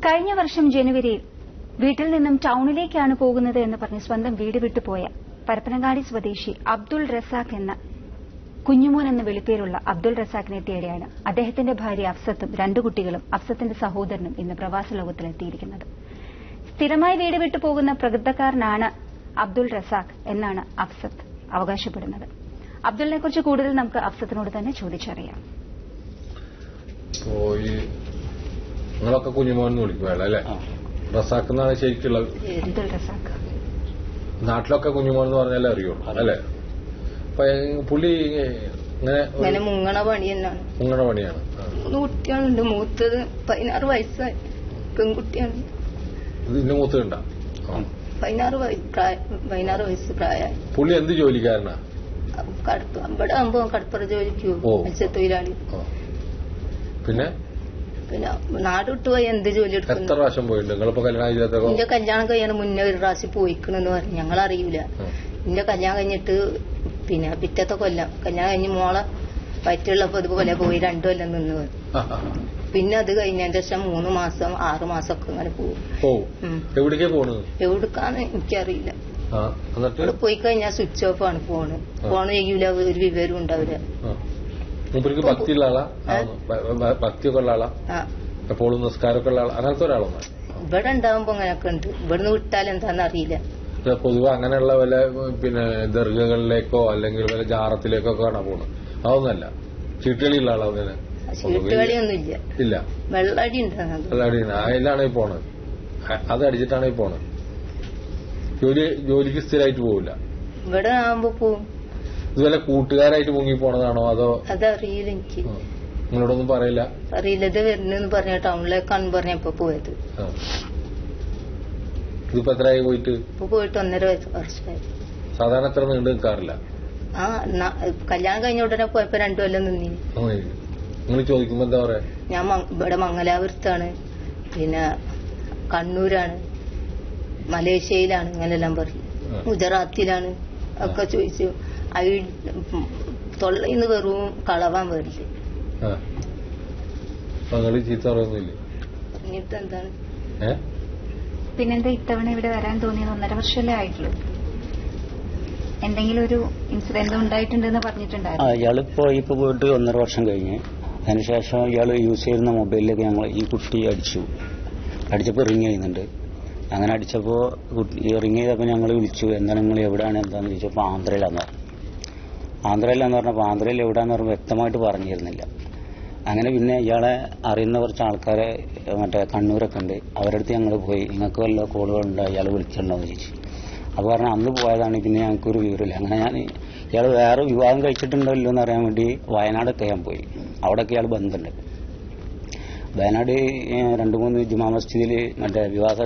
കഴിഞ്ഞ വർഷം ജനുവരിയിൽ വീട്ടിൽ നിന്നും ടൌണിലേക്കാണ് പോകുന്നത് എന്ന് പറഞ്ഞ് സ്വന്തം വീട് വിട്ടുപോയ പരപ്പനങ്ങാടി സ്വദേശി അബ്ദുൾ റസാഖ് എന്ന കുഞ്ഞുമോൻ എന്ന വിളിപ്പേരുള്ള അബ്ദുൾ റസാഖിനെ തേടിയാണ് അദ്ദേഹത്തിന്റെ ഭാര്യ അഫ്സത്തും 2 കുട്ടികളും അഫ്സത്തിന്റെ സഹോദരനും ഇന്ന് പ്രവാസ ലോകത്തിലെത്തിയിരിക്കുന്നത്. സ്ഥിരമായി വീട് വിട്ടു പോകുന്ന പ്രകൃതക്കാരനാണ് അബ്ദുൾ റസാഖ് എന്നാണ് അഫ്സത്ത് അവകാശപ്പെടുന്നത്. അബ്ദുളിനെ കുറിച്ച് കൂടുതൽ നമുക്ക് അഫ്സത്തിനോട് തന്നെ ചോദിച്ചറിയാം. നിങ്ങളൊക്കെ കുഞ്ഞുമോൻ വിളിക്കുവല്ലോ അല്ലെ? റസാഖ് എന്നാണ് ശരിക്കുള്ളത്. അബ്ദുൾ റസാഖ് നാട്ടിലൊക്കെ കുഞ്ഞുമോൻ എന്ന് പറഞ്ഞാലേ അറിയുള്ളൂ അല്ലെ? അപ്പൊ പുള്ളി ഇങ്ങനെ മുങ്ങണ പണി തന്നെയാണ്. മുങ്ങണ പണിയാണ്. 3 കുട്ടികളുണ്ട്. മൂത്തത് 16 വയസ്സായി പെൺകുട്ടിയാണ്. ഇതിന്റെ മൂത്തതുണ്ടാ? 16 വയസ്സ് പ്രായമായി. പുള്ളി എന്ത് ജോലിക്കാരനാ? ഇവിടെ ആകുമ്പോ കടപ്പുറ ജോലിക്ക് മത്സ്യത്തൊഴിലാളി. പിന്നെ നാട് വിട്ടുപോയി എന്ത് ജോലി എടുക്കും? എത്ര പ്രാവശ്യം പോയിട്ടുണ്ട് നിങ്ങളിപ്പോ കല്യാണം? എന്റെ കല്യാണം കഴിയാൻ മുന്നേ ഒരു പ്രാവശ്യം പോയിക്കണെന്ന് പറഞ്ഞു. ഞങ്ങളറിയൂല. എന്റെ കല്യാണം കഴിഞ്ഞിട്ട് പിന്നെ പിറ്റത്തെ കൊല്ലം കല്യാണം കഴിഞ്ഞ് മോളെ വയറ്റുള്ളപ്പോ ഇതുപോലെ പോയി 2 കൊല്ലം നിന്ന് പോയി. പിന്നെ അത് കഴിഞ്ഞതിന്റെ ശേഷം 3 മാസം 6 മാസമൊക്കെ അങ്ങനെ പോകും. എവിടേക്കാന്ന് എനിക്കറിയില്ല. ഇവിടെ പോയി കഴിഞ്ഞാൽ സ്വിച്ച് ഓഫ് ആണ് ഫോണ് ചെയ്യൂല. ഒരു വിവരം ഉണ്ടാവില്ല. ഭക്തിയുള്ള ആളാ? ഭക്തിയൊക്കെ ഉള്ള ആളാ? എപ്പോഴും നിസ്കാരമൊക്കെ ഉള്ള ആളാ? അങ്ങനത്തെ ഒരാളൊന്നും ഇവിടെ ഉണ്ടാവുമ്പോ അങ്ങനെയൊക്കെ ഉണ്ട്. ഇവിടുന്ന് വിട്ടാൽ എന്താണെന്ന് അറിയില്ല. പൊതുവെ അങ്ങനെയുള്ള വല്ല പിന്നെ ദർഗകളിലേക്കോ അല്ലെങ്കിൽ വല്ല ജാറത്തിലേക്കോ ആണ് പോകുന്നത്. അതൊന്നല്ല. ചീട്ടുകളിയുള്ള ആളാ? അങ്ങനെ ചീട്ടുകളിയൊന്നും ഇല്ല. വെള്ളടി വെള്ളടി അതിലാണ് ഈ പോണത്. അത് അടിച്ചിട്ടാണ് ഈ പോണത്. ജോലിക്ക് സ്ഥിരമായിട്ട് പോവില്ല. ഇവിടെ ആവുമ്പോ പോവും. ഇതുപോലെ കൂട്ടുകാരായിട്ട് മുങ്ങി പോണതാണോ അതോ? അതറിയില്ല എനിക്ക്. നിങ്ങളോടൊന്നും പറയില്ല? അറിയില്ല. ഇത് വരുന്നെന്ന് പറഞ്ഞ ടൗണിലേക്കാണ് പറഞ്ഞപ്പോ പോയത്. ഇതിപ്പോ എത്രയായി പോയിട്ട്? ഇപ്പൊ പോയിട്ട് 1.5 വർഷമായി. സാധാരണ എത്ര നീണ്ടു നിൽക്കാറില്ല? കല്യാണം കഴിഞ്ഞ ഉടനെ പോയപ്പോ 2 കൊല്ലം നിന്നി. നിങ്ങൾ ചോദിക്കുമ്പോ എന്താ പറയാ? ഞാൻ ഇവിടെ മംഗലാപുരത്താണ്, പിന്നെ കണ്ണൂരാണ്, മലേഷ്യയിലാണ്, ഇങ്ങനെല്ലാം പറയും. ഗുജറാത്തിലാണ് ഒക്കെ ചോദിച്ചു. തൊള്ളയിന്ന് വെറും കളവാൻ വരില്ലേ. ചീത്ത പറയുന്നില്ലേ? പറഞ്ഞിട്ട് എന്താണ്? പിന്നെന്താ ഇത്തവണ ഇവിടെ വരാൻ തോന്നിയത്? 1.5 വർഷമല്ലേ ആയിട്ടുള്ളൂ. എന്തെങ്കിലും ഒരു ഇൻസിഡന്റ് ഉണ്ടായിട്ടുണ്ടെന്ന് പറഞ്ഞിട്ടുണ്ടായിരുന്നു. ഇയാളിപ്പോ പോയിട്ട് 1.5 വർഷം കഴിഞ്ഞ് അതിനുശേഷം ഇയാൾ യൂസ് ചെയ്യുന്ന മൊബൈലിലേക്ക് ഞങ്ങൾ ഈ കുട്ടി അടിച്ചപ്പോൾ റിങ് ചെയ്യുന്നുണ്ട്. അങ്ങനെ അടിച്ചപ്പോൾ റിങ് ചെയ്തപ്പോൾ ഞങ്ങൾ വിളിച്ചു. എന്താണ് നിങ്ങൾ എവിടെയാണ് എന്താണെന്ന് ചോദിച്ചപ്പോൾ ആന്ധ്രയിലാന്ന് പറഞ്ഞു. ആന്ധ്രയിലാന്ന് പറഞ്ഞപ്പോൾ ആന്ധ്രയിൽ എവിടെയാന്ന് പറഞ്ഞാൽ വ്യക്തമായിട്ട് പറഞ്ഞിരുന്നില്ല. അങ്ങനെ പിന്നെ ഇയാളെ അറിയുന്ന കുറച്ച് ആൾക്കാരെ മറ്റേ കണ്ണൂരൊക്കെ ഉണ്ട്, അവരുടെ അടുത്ത് ഞങ്ങൾ പോയി. നിങ്ങൾക്ക് വല്ല കോളുകളുണ്ടോ, ഇയാൾ വിളിച്ചിട്ടുണ്ടോ എന്ന് ചോദിച്ചു. അപ്പോൾ പറഞ്ഞാൽ അന്ന് പോയതാണ്, പിന്നെ ഞങ്ങൾക്കൊരു വിവരമില്ല. അങ്ങനെ ഇയാൾ വേറെ വിവാഹം കഴിച്ചിട്ടുണ്ടോ ഇല്ലോ എന്ന് അറിയാൻ വേണ്ടി വയനാടൊക്കെ ഞാൻ പോയി. അവിടെയൊക്കെ ഇയാൾ ബന്ധമുണ്ട്. വയനാട് 2-3 ജുമാ മസ്ജിദിൽ മറ്റേ വിവാഹ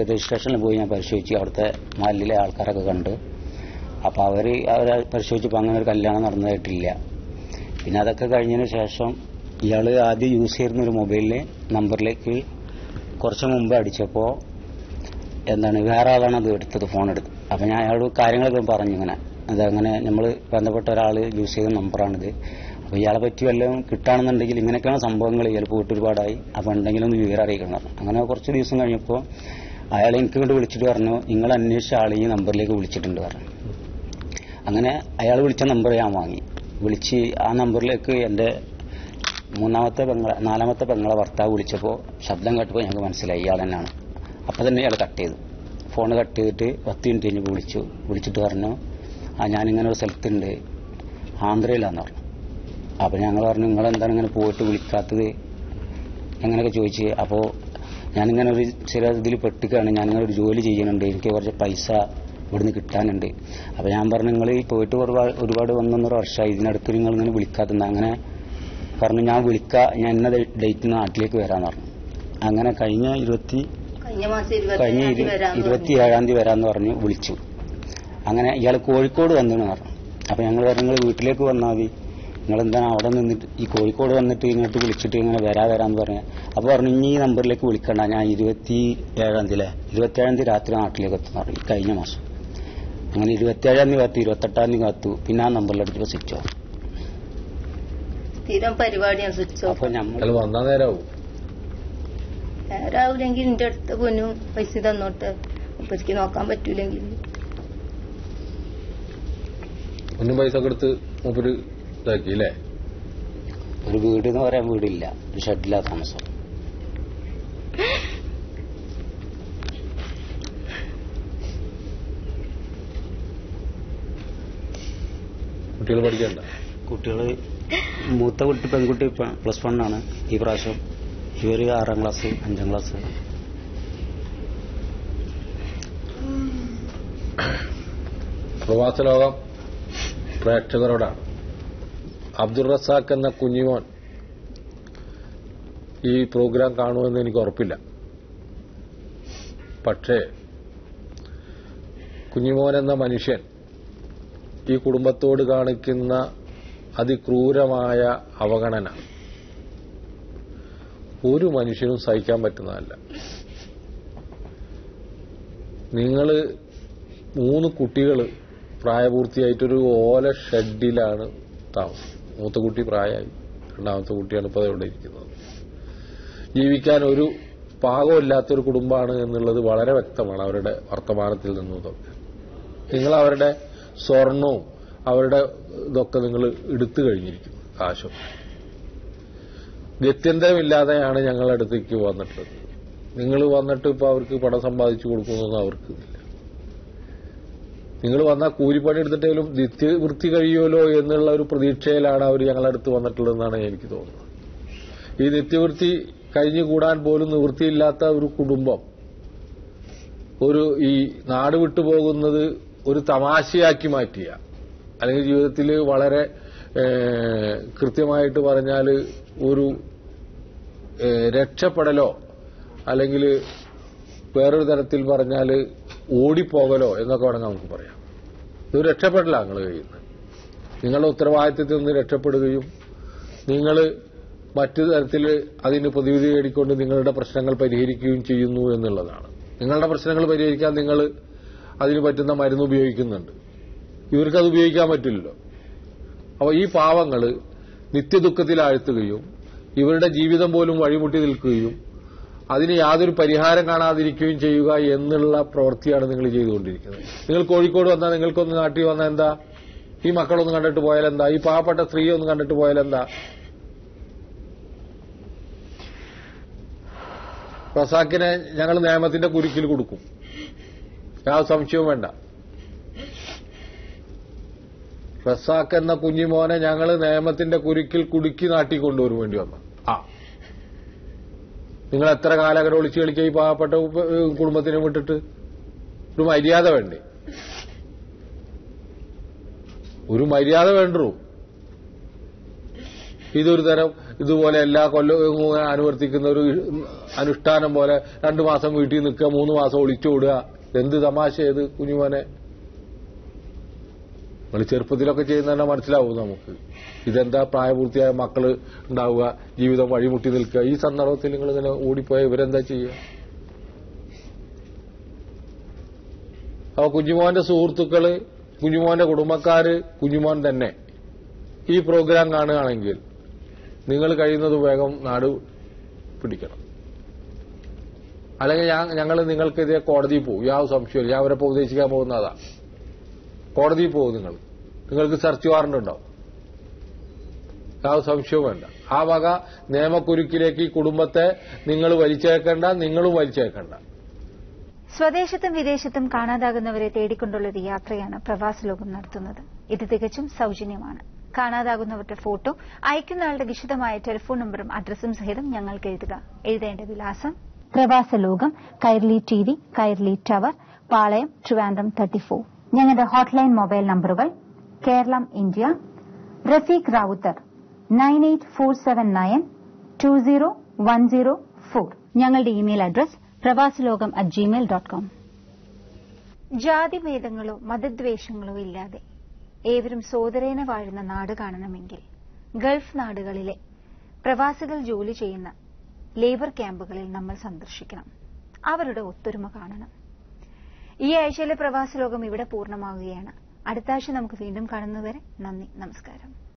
രജിസ്ട്രേഷനിൽ പോയി ഞാൻ പരിശോധിച്ചു. അവിടുത്തെ മഹല്ലിലെ ആൾക്കാരൊക്കെ കണ്ട്. അപ്പോൾ അവരെ പരിശോധിച്ചപ്പോൾ അങ്ങനെ ഒരു കല്യാണം നടന്നതായിട്ടില്ല. പിന്നെ അതൊക്കെ കഴിഞ്ഞതിന് ശേഷം ഇയാൾ ആദ്യം യൂസ് ചെയ്യുന്നൊരു മൊബൈലിലെ നമ്പറിലേക്ക് കുറച്ച് മുമ്പ് അടിച്ചപ്പോൾ വേറെ ആളാണ് അത് എടുത്തത്, ഫോൺ എടുത്ത്. അപ്പം ഞാൻ അയാളോട് കാര്യങ്ങളൊക്കെ പറഞ്ഞു. അതങ്ങനെ നമ്മൾ ബന്ധപ്പെട്ട ഒരാൾ യൂസ് ചെയ്ത നമ്പറാണിത്. അപ്പോൾ ഇയാളെ പറ്റി വല്ലതും കിട്ടുകയാണെന്നുണ്ടെങ്കിൽ ഇങ്ങനെയൊക്കെയാണ് സംഭവങ്ങൾ. ഇയാൾ പോയിട്ട് ഒരുപാടായി, അപ്പോൾ എന്തെങ്കിലും ഒന്ന് വിവരം അറിയിക്കണം. അങ്ങനെ കുറച്ച് ദിവസം കഴിഞ്ഞപ്പോൾ അയാൾ എനിക്ക് കൊണ്ട് വിളിച്ചിട്ട് പറഞ്ഞു, നിങ്ങൾ അന്വേഷിച്ച ആൾ ഈ നമ്പറിലേക്ക് വിളിച്ചിട്ടുണ്ട് പറഞ്ഞു. അങ്ങനെ അയാൾ വിളിച്ച നമ്പർ ഞാൻ വാങ്ങി. വിളിച്ച് ആ നമ്പറിലേക്ക് എൻ്റെ 4ാമത്തെ പെങ്ങളെ ഭർത്താവ് വിളിച്ചപ്പോൾ ശബ്ദം കേട്ടപ്പോൾ ഞങ്ങൾക്ക് മനസ്സിലായി ഇയാൾ തന്നെയാണ്. അപ്പം തന്നെ ഇയാൾ കട്ട് ചെയ്തു. ഫോൺ കട്ട് ചെയ്തിട്ട് 10 മിനിറ്റ് കഴിഞ്ഞ് വിളിച്ചിട്ട് പറഞ്ഞു, ഞാനിങ്ങനെ ഒരു സ്ഥലത്തുണ്ട്, ആന്ധ്രയിലാന്ന് പറഞ്ഞു. അപ്പോൾ ഞങ്ങൾ പറഞ്ഞു, നിങ്ങളെന്താണ് ഇങ്ങനെ പോയിട്ട് വിളിക്കാത്തത് അങ്ങനെയൊക്കെ ചോദിച്ച്. അപ്പോൾ ഞാനിങ്ങനെ ഒരു ചില ഇതിൽ പെട്ടിക്കാണ്, ഞാനിങ്ങനെ ഒരു ജോലി ചെയ്യുന്നുണ്ട്, എനിക്ക് കുറച്ച് പൈസ ഇവിടുന്ന് കിട്ടാനുണ്ട്. അപ്പോൾ ഞാൻ പറഞ്ഞു, നിങ്ങൾ ഈ പോയിട്ട് ഒരുപാട് 1.5 വർഷമായി, ഇതിനടുത്ത് നിങ്ങളിങ്ങനെ വിളിക്കാത്തുണ്ട്. അങ്ങനെ പറഞ്ഞു, ഞാൻ വിളിക്കാം, ഞാൻ ഇന്ന ഡേറ്റിന് നാട്ടിലേക്ക് വരാമെന്ന് പറഞ്ഞു. അങ്ങനെ കഴിഞ്ഞ 27-ാം തീയതി വരാമെന്ന് പറഞ്ഞു വിളിച്ചു. അങ്ങനെ ഇയാൾ കോഴിക്കോട് വന്നെന്ന് പറഞ്ഞു. അപ്പോൾ ഞങ്ങൾ പറഞ്ഞു, നിങ്ങൾ വീട്ടിലേക്ക് വന്നാൽ മതി, നിങ്ങളെന്താണ് അവിടെ നിന്നിട്ട് ഈ കോഴിക്കോട് വന്നിട്ട് ഇങ്ങോട്ട് വിളിച്ചിട്ട് ഇങ്ങനെ വരാമെന്ന് പറഞ്ഞു. അപ്പോൾ പറഞ്ഞു, ഇനി ഈ നമ്പറിലേക്ക് വിളിക്കണ്ട, ഞാൻ 27-ാം തീയതി രാത്രി നാട്ടിലേക്ക് എത്തുന്നു പറഞ്ഞു. കഴിഞ്ഞ മാസം അങ്ങനെ 27-ാം തീയതി കാത്തു, 28-ാം തീയതി കാത്തു. പിന്നെ ആ നമ്പറിലെടുത്തപ്പോൾ സ്വിച്ച് ഓഫ്. സ്ഥിരം പരിപാടിയാണ് സ്വിച്ച് ഓഫ്. അപ്പോൾ നമ്മൾ വന്നാൽ നേരാവും. നേരാവില്ലെങ്കിൽ എന്റെ അടുത്ത് പൊന്നു പൈസ തന്നോട്ടെ, ഇപ്പൊക്ക് നോക്കാൻ പറ്റൂലെങ്കിൽ. ഒന്നും പൈസ ഒക്കെ എടുത്ത് മൂപ്പര് ഇതാക്കി അല്ലേ? ഒരു വീട് എന്ന് പറയാൻ വീടില്ല, ഒരു ഷെഡിലാ താമസം. കുട്ടികൾ പഠിക്കണ്ട? കുട്ടികൾ മൂത്ത കുട്ടി പെൺകുട്ടി +1 ആണ് ഈ പ്രാവശ്യം. ഇവര് 6ാം ക്ലാസ് 5ാം ക്ലാസ്. പ്രവാസ ലോകം പ്രേക്ഷകരോടാണ്. അബ്ദുൾ റസാഖ് എന്ന കുഞ്ഞിമോൻ ഈ പ്രോഗ്രാം കാണുമെന്ന് എനിക്ക് ഉറപ്പില്ല. പക്ഷേ കുഞ്ഞിമോൻ എന്ന മനുഷ്യൻ ഈ കുടുംബത്തോട് കാണിക്കുന്ന അതിക്രൂരമായ അവഗണന ഒരു മനുഷ്യനും സഹിക്കാൻ പറ്റുന്നതല്ല. നിങ്ങൾ 3 കുട്ടികൾ പ്രായപൂർത്തിയായിട്ടൊരു ഓല ഷെഡിലാണ് താമസം. മൂത്ത കുട്ടി പ്രായമായി, രണ്ടാമത്തെ കുട്ടിയാണ് ഇപ്പോൾ ഇവിടെ ഇരിക്കുന്നത്. ജീവിക്കാൻ ഒരു പാകമില്ലാത്തൊരു കുടുംബമാണ് എന്നുള്ളത് വളരെ വ്യക്തമാണ് അവരുടെ വർത്തമാനത്തിൽ നിന്നതൊക്കെ. നിങ്ങൾ അവരുടെ സ്വർണവും അവരുടെ ഇതൊക്കെ നിങ്ങൾ എടുത്തു കഴിഞ്ഞിരിക്കുന്നു, കാശും. ഗത്യന്തരമില്ലാതെയാണ് ഞങ്ങളുടെ അടുത്തേക്ക് വന്നിട്ടുള്ളത്. നിങ്ങൾ വന്നിട്ട് ഇപ്പൊ അവർക്ക് പണം സമ്പാദിച്ചു കൊടുക്കുന്നൊന്നും അവർക്ക് ഇല്ല. നിങ്ങൾ വന്നാൽ കൂലിപ്പണി എടുത്തിട്ടെങ്കിലും നിത്യവൃത്തി കഴിയുമല്ലോ എന്നുള്ള ഒരു പ്രതീക്ഷയിലാണ് അവർ ഞങ്ങളുടെ അടുത്ത് വന്നിട്ടുള്ളതെന്നാണ് എനിക്ക് തോന്നുന്നത്. ഈ നിത്യവൃത്തി കഴിഞ്ഞുകൂടാൻ പോലും നിവൃത്തിയില്ലാത്ത ഒരു കുടുംബം ഈ നാട് വിട്ടുപോകുന്നത് ഒരു തമാശയാക്കി മാറ്റിയ, അല്ലെങ്കിൽ ജീവിതത്തിൽ വളരെ കൃത്യമായിട്ട് പറഞ്ഞാൽ ഒരു രക്ഷപ്പെടലോ അല്ലെങ്കിൽ വേറൊരു തരത്തിൽ പറഞ്ഞാൽ ഓടിപ്പോകലോ എന്നൊക്കെ വേണമെങ്കിൽ നമുക്ക് പറയാം. ഇത് രക്ഷപ്പെടലാണ് നിങ്ങൾ കഴിയുന്നത്. നിങ്ങളുടെ ഉത്തരവാദിത്തത്തിൽ നിന്ന് രക്ഷപ്പെടുകയും നിങ്ങൾ മറ്റു തരത്തിൽ അതിന് പ്രതിവിധി നേടിക്കൊണ്ട് നിങ്ങളുടെ പ്രശ്നങ്ങൾ പരിഹരിക്കുകയും ചെയ്യുന്നു എന്നുള്ളതാണ്. നിങ്ങളുടെ പ്രശ്നങ്ങൾ പരിഹരിക്കാൻ നിങ്ങൾ അതിന് പറ്റുന്ന മരുന്ന് ഉപയോഗിക്കുന്നുണ്ട്. ഇവർക്കത് ഉപയോഗിക്കാൻ പറ്റില്ലല്ലോ. അപ്പോൾ ഈ പാവങ്ങൾ നിത്യദുഃഖത്തിലാഴ്ത്തുകയും ഇവരുടെ ജീവിതം പോലും വഴിമുട്ടി നിൽക്കുകയും അതിന് യാതൊരു പരിഹാരം കാണാതിരിക്കുകയും ചെയ്യുക എന്നുള്ള പ്രവൃത്തിയാണ് നിങ്ങൾ ചെയ്തുകൊണ്ടിരിക്കുന്നത്. നിങ്ങൾ കോഴിക്കോട് വന്നാൽ, നിങ്ങൾക്കൊന്ന് നാട്ടിൽ വന്നാൽ എന്താ? ഈ മക്കളൊന്ന് കണ്ടിട്ട് പോയാലെന്താ? ഈ പാവപ്പെട്ട സ്ത്രീ ഒന്ന് കണ്ടിട്ട് പോയാലെന്താ? റസാഖിനെ ഞങ്ങൾ നിയമത്തിന്റെ കുരുക്കിൽ കൊടുക്കും, യാതൊരു സംശയവും വേണ്ട. റസാഖ് എന്ന കുഞ്ഞിമോനെ ഞങ്ങൾ നിയമത്തിന്റെ കുരുക്കിൽ കുടുക്കി നാട്ടിൽ കൊണ്ടുവരും വേണ്ടി വന്നു. നിങ്ങൾ എത്ര കാലം ഒളിച്ചു കളിക്കുക ഈ പാവപ്പെട്ട കുടുംബത്തിനെ വിട്ടിട്ട്? ഒരു മര്യാദ വേണ്ടേ? ഒരു മര്യാദ വേണ്ടൂ. ഇതൊരു തരം ഇതുപോലെ എല്ലാ കൊല്ലവും അനുവർത്തിക്കുന്ന ഒരു അനുഷ്ഠാനം പോലെ 2 മാസം വീട്ടിൽ നിൽക്കുക, 3 മാസം ഒളിച്ചോടുക. എന്ത് തമാശ ഏത് കുഞ്ഞുമോനെ? നമ്മൾ ചെറുപ്പത്തിലൊക്കെ ചെയ്യുന്നതന്നെ മനസ്സിലാവും നമുക്ക്. ഇതെന്താ പ്രായപൂർത്തിയായ മക്കള് ഉണ്ടാവുക, ജീവിതം വഴിമുട്ടി നിൽക്കുക. ഈ സന്ദർഭത്തിൽ നിങ്ങൾ ഇങ്ങനെ ഓടിപ്പോയാൽ ഇവരെന്താ ചെയ്യുക? അപ്പൊ കുഞ്ഞുമോന്റെ സുഹൃത്തുക്കള്, കുഞ്ഞുമോന്റെ കുടുംബക്കാര്, കുഞ്ഞുമോൻ തന്നെ ഈ പ്രോഗ്രാം കാണുകയാണെങ്കിൽ നിങ്ങൾ കഴിയുന്നത് വേഗം നാട് പിടിക്കണം. അല്ലെങ്കിൽ ഞങ്ങൾ നിങ്ങൾക്കെതിരെ കോടതിയിൽ പോകും, യാതൊരു സംശയമില്ല. ഞാൻ അവരെ ഉപദേശിക്കാൻ പോകുന്നതാ. കോടതിയിൽ പോകും. നിങ്ങൾക്ക് സെർച്ച് വാറണ്ട് ഉണ്ടാവും, യാതൊരു സംശയവും വേണ്ട. ആ വക നിയമക്കുരുക്കിലേക്ക് ഈ കുടുംബത്തെ നിങ്ങൾ വലിച്ചേക്കണ്ട, നിങ്ങളും വലിച്ചേക്കണ്ട. സ്വദേശത്തും വിദേശത്തും കാണാതാകുന്നവരെ തേടിക്കൊണ്ടുള്ള ഒരു യാത്രയാണ് പ്രവാസ ലോകം നടത്തുന്നത്. ഇത് തികച്ചും സൌജന്യമാണ്. കാണാതാകുന്നവരുടെ ഫോട്ടോ, അയക്കുന്നയാളുടെ വിശദമായ ടെലിഫോൺ നമ്പറും അഡ്രസ്സും സഹിതം ഞങ്ങൾക്ക് എഴുതുക. എഴുതേണ്ട വിലാസം: പ്രവാസ ലോകം, കൈർലി TV, കൈർലി ടവർ, പാളയം, ട്രിവാൻഡ്രം 34. ഞങ്ങളുടെ ഹോട്ട്ലൈൻ മൊബൈൽ നമ്പറുകൾ: കേരളം ഇന്ത്യ, റഫീഖ് റാവുത്തർ 9847920104. ഞങ്ങളുടെ ഇമെയിൽ അഡ്രസ് പ്രവാസലോകം@gmail.com. ജാതിഭേദങ്ങളോ മതദ്വേഷങ്ങളോ ഇല്ലാതെ ഏവരും സോദരേന വാഴുന്ന നാട് കാണണമെങ്കിൽ ഗൾഫ് നാടുകളിലെ പ്രവാസികൾ ജോലി ചെയ്യുന്ന ലേബർ ക്യാമ്പുകളിൽ നമ്മൾ സന്ദർശിക്കണം. അവരുടെ ഒത്തൊരുമ കാണണം. ഈ ആഴ്ചയിലെ പ്രവാസ ലോകം ഇവിടെ പൂർണ്ണമാവുകയാണ്. അടുത്ത ആഴ്ച നമുക്ക് വീണ്ടും കാണുന്നതുവരെ നന്ദി, നമസ്കാരം.